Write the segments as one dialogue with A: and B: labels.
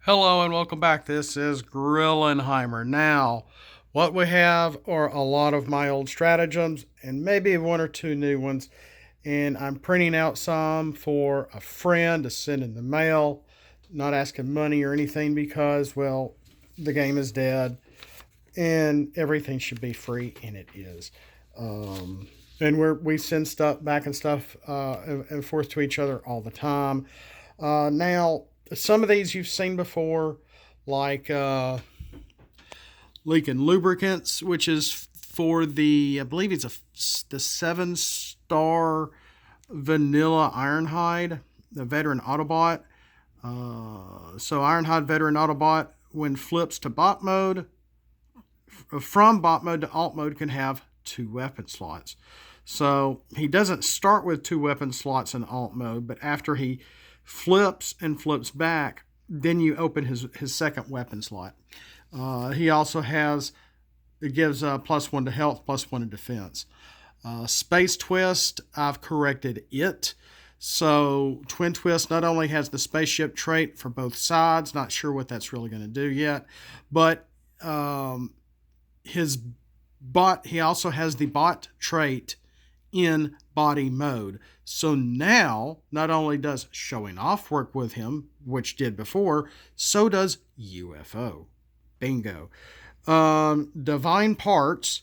A: Hello and welcome back. This is Grillenheimer. Now, what we have are a lot of my old stratagems and maybe one or two new ones. And I'm printing out some for a friend to send in the mail. Not asking money or anything because, well, the game is dead and everything should be free, and it is. And we send stuff back and stuff and forth to each other all the time. Now, some of these you've seen before, like leaking lubricants, which is for I believe it's the 7-star vanilla Ironhide, the veteran Autobot. So Ironhide veteran Autobot, when flips to bot mode, from bot mode to alt mode, can have 2 weapon slots. So he doesn't start with 2 weapon slots in alt mode, but after he flips and flips back, then you open his second weapon slot. He also it gives +1 to health, +1 to defense. Space Twist, I've corrected it. So Twin Twist not only has the spaceship trait for both sides, not sure what that's really going to do yet, but he also has the bot trait in body mode. So now, not only does showing off work with him, which did before, so does UFO. Bingo. Divine Parts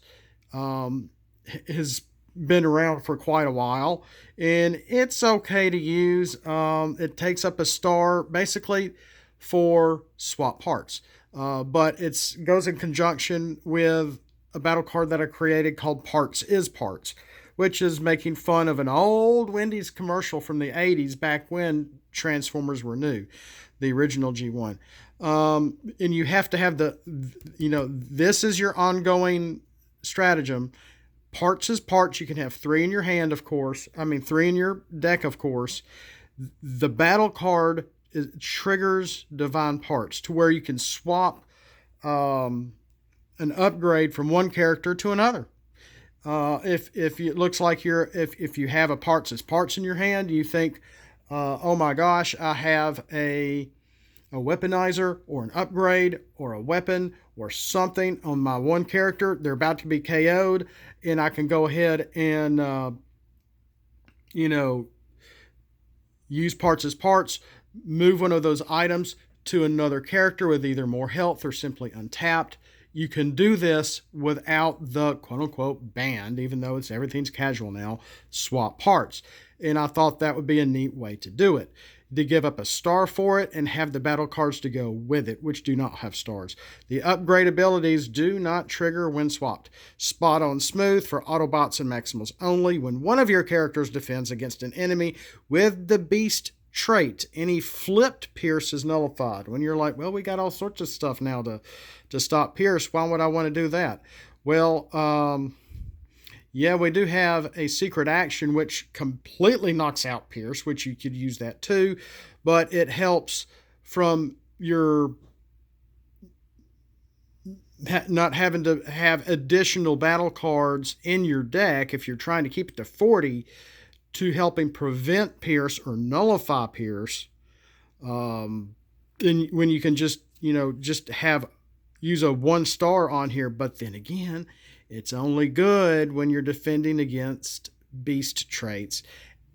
A: has been around for quite a while, and it's okay to use. It takes up a star basically for swap parts, but it goes in conjunction with a battle card that I created called Parts is Parts, which is making fun of an old Wendy's commercial from the 80s, back when Transformers were new, the original G1. And you have to have this is your ongoing stratagem. Parts is Parts. You can have 3 in your hand, of course. 3 in your deck, of course. The battle card triggers Divine Parts to where you can swap an upgrade from one character to another. If it looks like if you have a Parts as Parts in your hand, you think, oh my gosh, I have a weaponizer or an upgrade or a weapon or something on my one character. They're about to be KO'd, and I can go ahead and use Parts as Parts, move one of those items to another character with either more health or simply untapped. You can do this without the quote-unquote banned, even though everything's casual now, swap parts. And I thought that would be a neat way to do it, to give up a star for it and have the battle cards to go with it, which do not have stars. The upgrade abilities do not trigger when swapped. Spot on Smooth for Autobots and Maximals only. When one of your characters defends against an enemy with the Beast trait, any flipped Pierce is nullified. When you're like, well, we got all sorts of stuff now to stop Pierce, why would I want to do that? Well, yeah, we do have a secret action which completely knocks out Pierce, which you could use that too, but it helps from your not having to have additional battle cards in your deck if you're trying to keep it to 40, to helping prevent Pierce or nullify Pierce. And when you can just use a 1-star on here, but then again, it's only good when you're defending against beast traits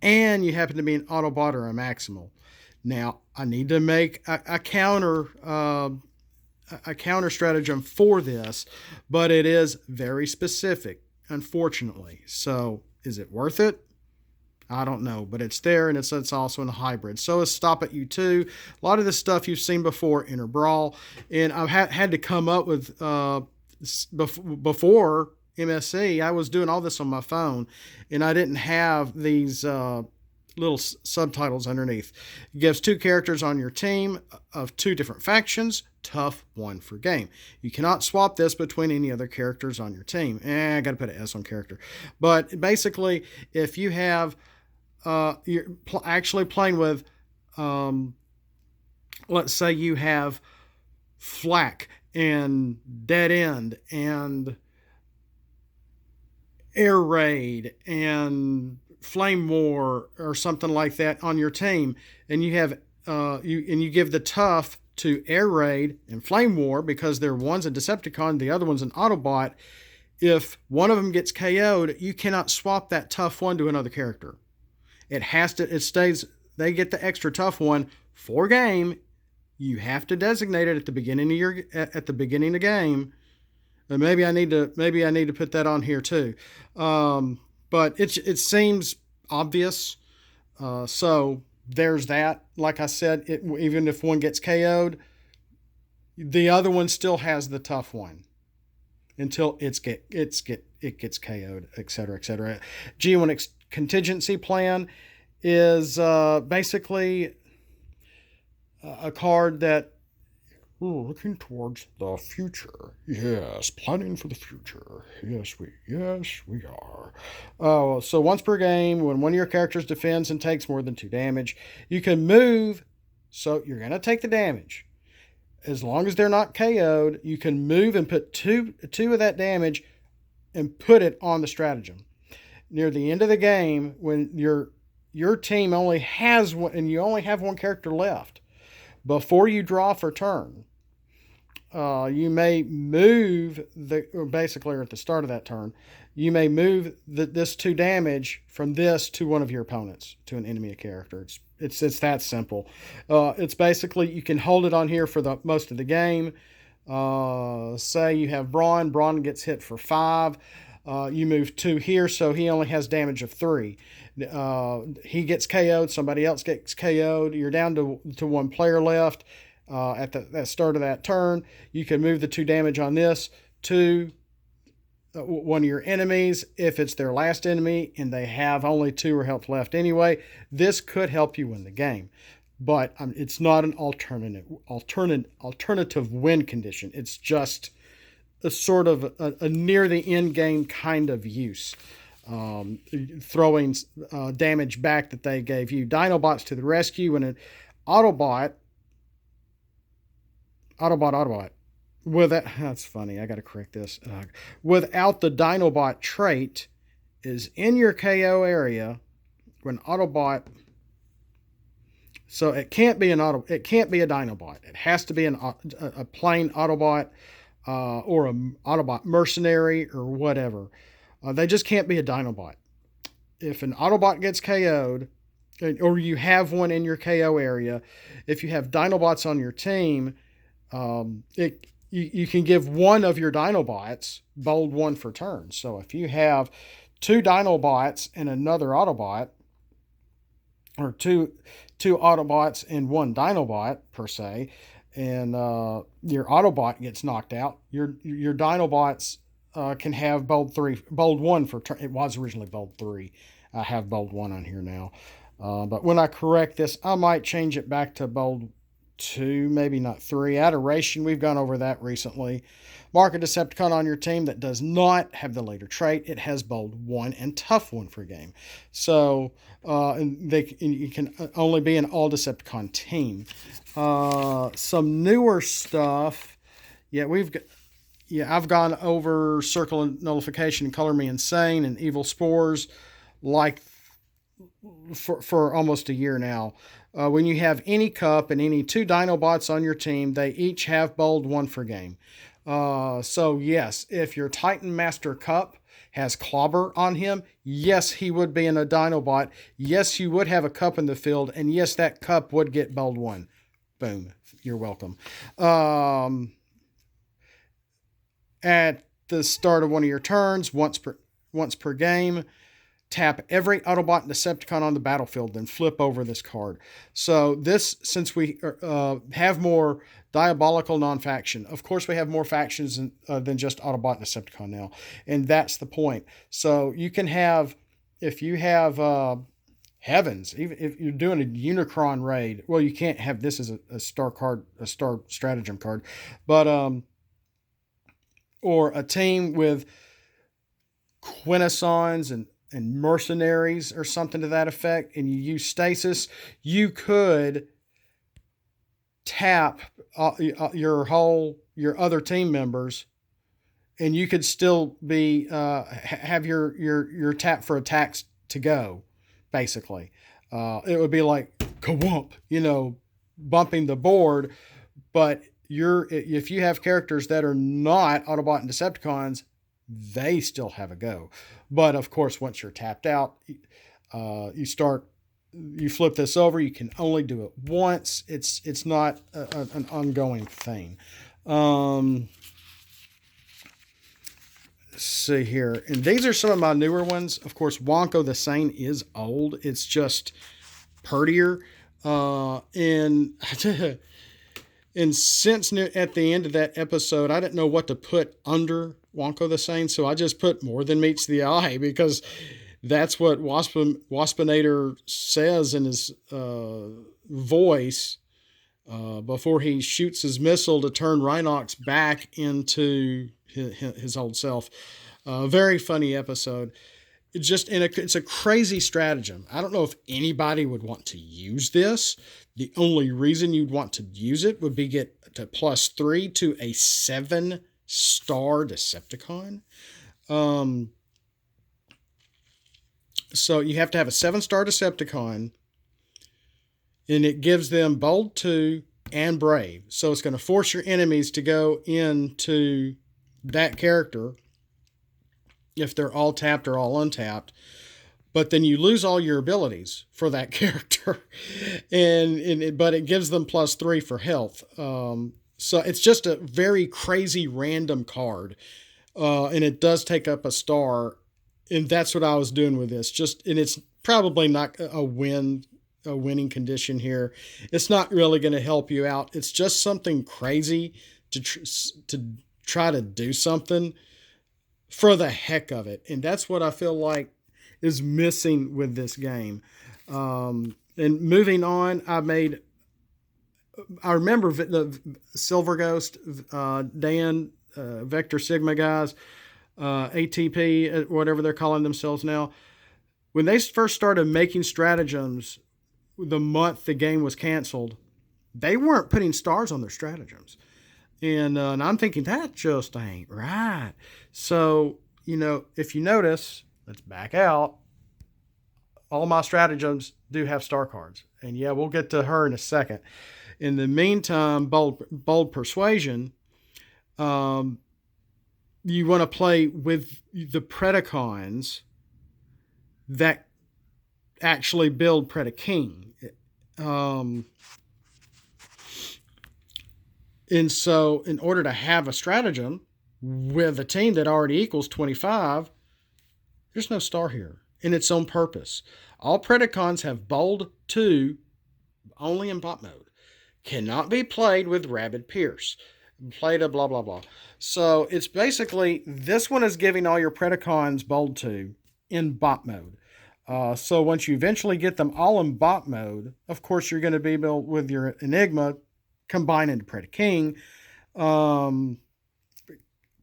A: and you happen to be an Autobot or a Maximal. Now, I need to make a counter stratagem for this, but it is very specific, unfortunately. So, is it worth it? I don't know, but it's there, and it's also in a hybrid. So is Stop at U2. A lot of this stuff you've seen before in a Brawl, and I've had to come up with before MSC. I was doing all this on my phone, and I didn't have these little subtitles underneath. It gives 2 characters on your team of 2 different factions. Tough 1 for game. You cannot swap this between any other characters on your team. I got to put an S on character. But basically, if you have you're actually playing with, let's say you have Flak and Dead End and Air Raid and Flame War or something like that on your team, and you have you give the tough to air raid and flame war because one's a Decepticon, the other one's an Autobot. If one of them gets KO'd, you cannot swap that tough one to another character. It stays, they get the extra tough one for game. You have to designate it at the beginning of the game. And maybe I need to put that on here too. But it seems obvious. So there's that. Like I said, even if one gets KO'd, the other one still has the tough one until it gets KO'd, etc., etc. G1 Contingency Plan is basically a card that looking towards the future. Yes, planning for the future. Yes, we are. Oh, so once per game, when one of your characters defends and takes more than 2 damage, you can move. So you're going to take the damage. As long as they're not KO'd, you can move and put two of that damage and put it on the stratagem. Near the end of the game, when your team only has one, and you only have one character left, before you draw for turn, you may move basically at the start of that turn, you may move this 2 damage from this to one of your opponents, to an enemy character. It's that simple. It's basically, you can hold it on here for the most of the game. Say you have Braun. Braun gets hit for 5. You move 2 here, so he only has damage of 3. He gets KO'd. Somebody else gets KO'd. You're down to one player left. At the start of that turn, you can move the 2 damage on this to one of your enemies. If it's their last enemy and they have only 2 or health left anyway, this could help you win the game. But it's not an alternative win condition. It's just a sort of a near the end game kind of use. Throwing damage back that they gave you. Dinobots to the rescue. When an Autobot. That's funny. I got to correct this. Without the Dinobot trait is in your KO area, when Autobot. So it can't be It can't be a Dinobot. It has to be a plain Autobot or an Autobot mercenary or whatever. They just can't be a Dinobot. If an Autobot gets KO'd, or you have one in your KO area, if you have Dinobots on your team, you can give one of your Dinobots bold 1 for turn. So if you have 2 Dinobots and another Autobot, or two Autobots and 1 Dinobot per se, and your Autobot gets knocked out, your Dinobots can have bold 1 for turn. It was originally bold 3. I have bold 1 on here now. But when I correct this, I might change it back to bold 2, maybe not 3. Adoration, we've gone over that recently. Mark a Decepticon on your team that does not have the later trait. It has bold 1 and tough 1 for game. So you can only be an all Decepticon team. Some newer stuff. I've gone over Circle and Nullification and Color Me Insane and Evil Spores like for almost a year now. When you have any cup and any 2 Dinobots on your team, they each have bold 1 for game. So yes, if your Titan Master Cup has Clobber on him, yes, he would be in a Dinobot. Yes, you would have a cup in the field, and yes, that cup would get bold 1. Boom. You're welcome. At the start of one of your turns, once per game, tap every Autobot and Decepticon on the battlefield, then flip over this card. So this, since we have more diabolical non-faction, of course we have more factions than just Autobot and Decepticon now, and that's the point. So you can have, if you have Heavens, even if you're doing a Unicron raid, well, you can't have this as a star card, a star stratagem card, but or a team with Quintessons and mercenaries or something to that effect, and you use stasis, you could tap your other team members, and you could still be have your tap for attacks to go. Basically, it would be like kawump, bumping the board, But if you have characters that are not Autobot and Decepticons, they still have a go. But of course, once you're tapped out, you flip this over. You can only do it once. It's not an ongoing thing. Let's see here, and these are some of my newer ones. Of course, Wonko the Sane is old. It's just purtier, and and since at the end of that episode, I didn't know what to put under Wonko the Sane, so I just put more than meets the eye, because that's what Waspinator says in his voice before he shoots his missile to turn Rhinox back into his old self. Very funny episode. It's a crazy stratagem. I don't know if anybody would want to use this. The only reason you'd want to use it would be get to +3 to a 7-star Decepticon. So you have to have a 7-star Decepticon, and it gives them Bold 2 and Brave. So it's going to force your enemies to go into that character if they're all tapped or all untapped. But then you lose all your abilities for that character, but it gives them +3 for health. So it's just a very crazy random card, and it does take up a star, and that's what I was doing with this. And it's probably not a winning condition here. It's not really going to help you out. It's just something crazy to try to do something for the heck of it, and that's what I feel like is missing with this game. And moving on, I remember the Silver Ghost, Dan, Vector Sigma guys, ATP, whatever they're calling themselves now. When they first started making stratagems, the month the game was canceled, they weren't putting stars on their stratagems. And I'm thinking, that just ain't right. So, if you notice, let's back out. All my stratagems do have star cards. And yeah, we'll get to her in a second. In the meantime, Bold Persuasion, you want to play with the Predacons that actually build Predaking. And so in order to have a stratagem with a team that already equals 25, there's no star here in its own purpose. All Predacons have Bold 2 only in bot mode. Cannot be played with Rabid Pierce. Played a blah, blah, blah. So it's basically, this one is giving all your Predacons Bold 2 in bot mode. So once you eventually get them all in bot mode, of course you're going to be able, with your Enigma, combine into Predaking.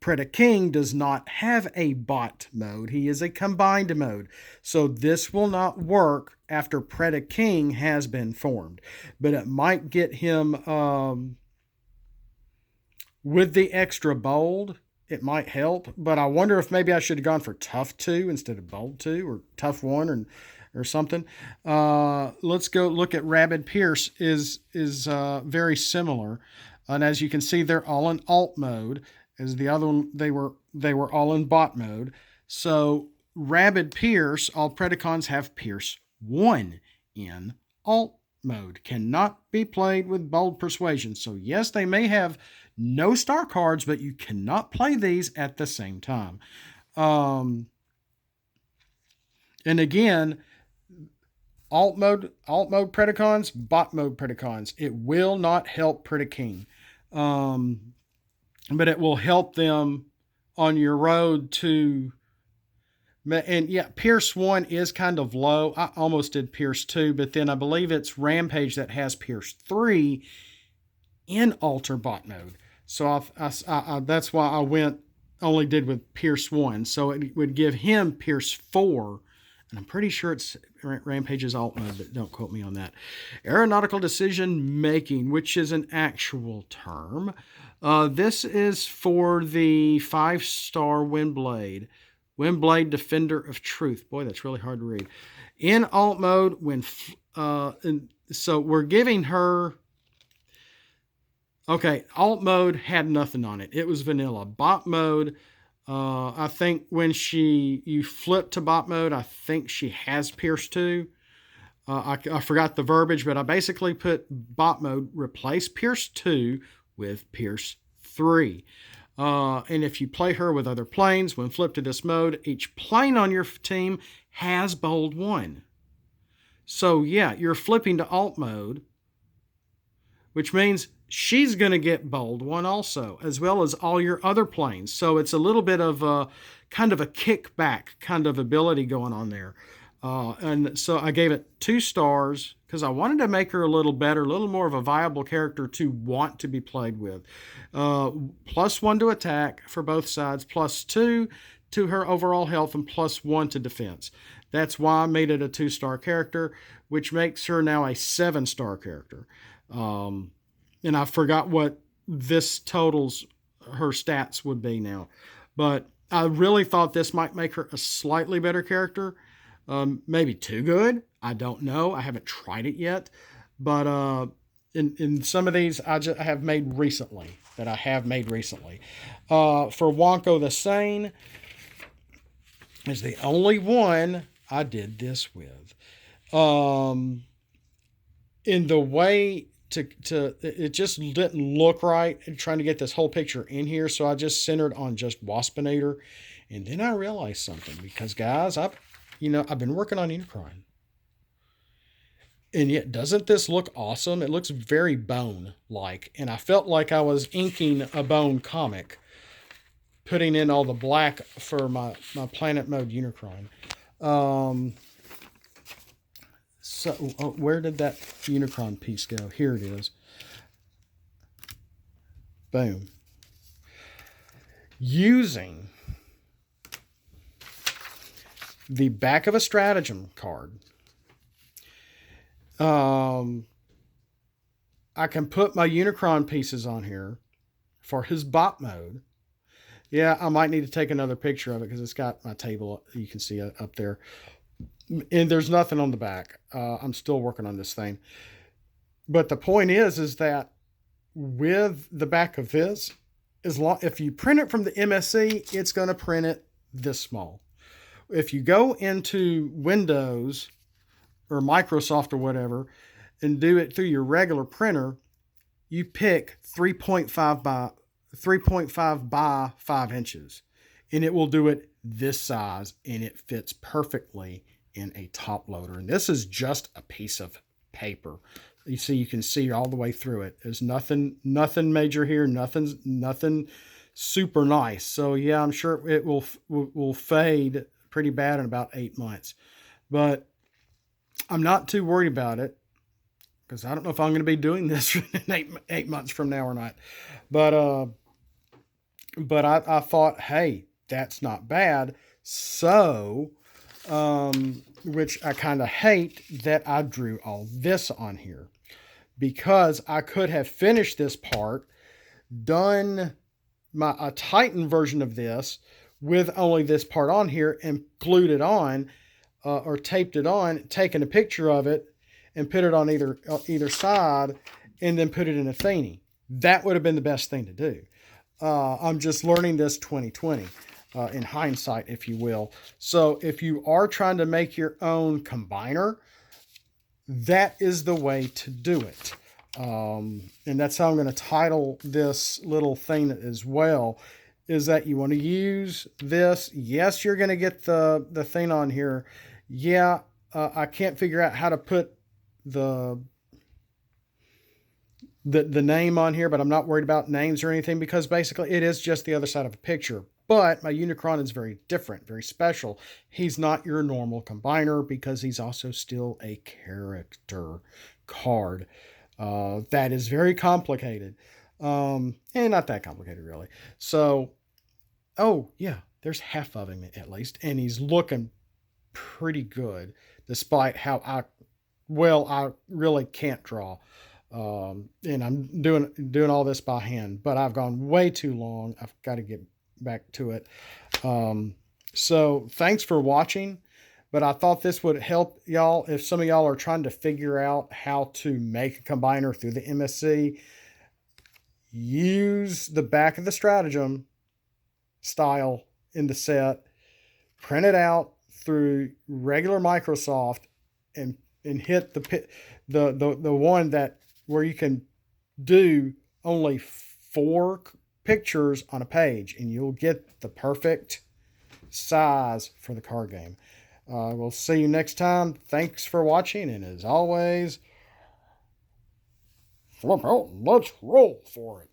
A: Predaking does not have a bot mode. He is a combined mode. So this will not work after Predaking has been formed. But it might get him with the extra Bold. It might help. But I wonder if maybe I should have gone for Tough 2 instead of Bold 2 or Tough 1 or something. Let's go look at Rabid Pierce is very similar. And as you can see, they're all in alt mode. As the other one, they were all in bot mode. So Rabid Pierce, all Predacons have Pierce 1 in alt mode. Cannot be played with Bold Persuasion. So yes, they may have no star cards, but you cannot play these at the same time. And again, alt mode Predacons, bot mode Predacons. It will not help Predaking. But it will help them on your road to, and yeah, Pierce 1 is kind of low. I almost did Pierce 2, but then I believe it's Rampage that has Pierce 3 in alter bot mode. So I that's why I only did with Pierce 1. So it would give him Pierce 4, and I'm pretty sure it's Rampage's alt mode, but don't quote me on that. Aeronautical decision making, which is an actual term. This is for the 5-star Windblade. Windblade, Defender of Truth. Boy, that's really hard to read. In alt mode, so we're giving her Okay, alt mode had nothing on it. It was vanilla. Bot mode, I think when you flip to bot mode, I think she has Pierce 2. I forgot the verbiage, but I basically put bot mode, replace Pierce 2 with Pierce 3. And if you play her with other planes, when flipped to this mode, each plane on your team has bold 1. So yeah, you're flipping to alt mode, which means she's going to get bold 1 also, as well as all your other planes. So it's a little bit of a kind of a kickback kind of ability going on there. And so I gave it 2 stars because I wanted to make her a little better, a little more of a viable character to want to be played with. +1 to attack for both sides, +2 to her overall health, and +1 to defense. That's why I made it a 2-star character, which makes her now a 7-star character. And I forgot what this totals her stats would be now. But I really thought this might make her a slightly better character. Maybe too good. I don't know. I haven't tried it yet. But in some of these I have made recently. For Wonko the Sane is the only one I did this with. In the way to it just didn't look right trying to get this whole picture in here, so I just centered on just Waspinator. And then I realized something, because guys, I've been working on Unicron, and yet doesn't this look awesome? It looks very Bone like, and I felt like I was inking a Bone comic, putting in all the black for my planet mode Unicron. So, where did that Unicron piece go? Here it is. Boom. Using the back of a stratagem card, I can put my Unicron pieces on here for his bot mode. Yeah, I might need to take another picture of it because it's got my table, you can see up there. And there's nothing on the back. I'm still working on this thing. But the point is that with the back of this, if you print it from the MSC, it's going to print it this small. If you go into Windows or Microsoft or whatever and do it through your regular printer, you pick 3.5 by 5 inches, and it will do it this size, and it fits perfectly in a top loader. And this is just a piece of paper. You can see all the way through it. There's nothing major here, nothing super nice. So yeah, I'm sure it will fade pretty bad in about 8 months. But I'm not too worried about it, because I don't know if I'm going to be doing this in 8 months from now or not. But I thought, hey, that's not bad. So, which I kind of hate that I drew all this on here, because I could have finished this part, done a Titan version of this with only this part on here, and glued it on, or taped it on, taken a picture of it, and put it on either side, and then put it in a thingy. That would have been the best thing to do. I'm just learning this 2020, in hindsight, if you will. So if you are trying to make your own combiner, that is the way to do it. And that's how I'm going to title this little thing as well, is that you want to use this. Yes, you're going to get the thing on here. Yeah, I can't figure out how to put the name on here, but I'm not worried about names or anything, because basically it is just the other side of a picture. But my Unicron is very different, very special. He's not your normal combiner, because he's also still a character card. That is very complicated. And not that complicated, really. So, oh, yeah, there's half of him at least. And he's looking pretty good, despite how I really can't draw. And I'm doing all this by hand, but I've gone way too long. I've got to get back to it. So thanks for watching, but I thought this would help y'all if some of y'all are trying to figure out how to make a combiner through the MSC. use the back of the stratagem style in the set, print it out through regular Microsoft, and hit the one that where you can do only 4 pictures on a page, and you'll get the perfect size for the card game. We'll see you next time. Thanks for watching, and as always, flip out and let's roll for it.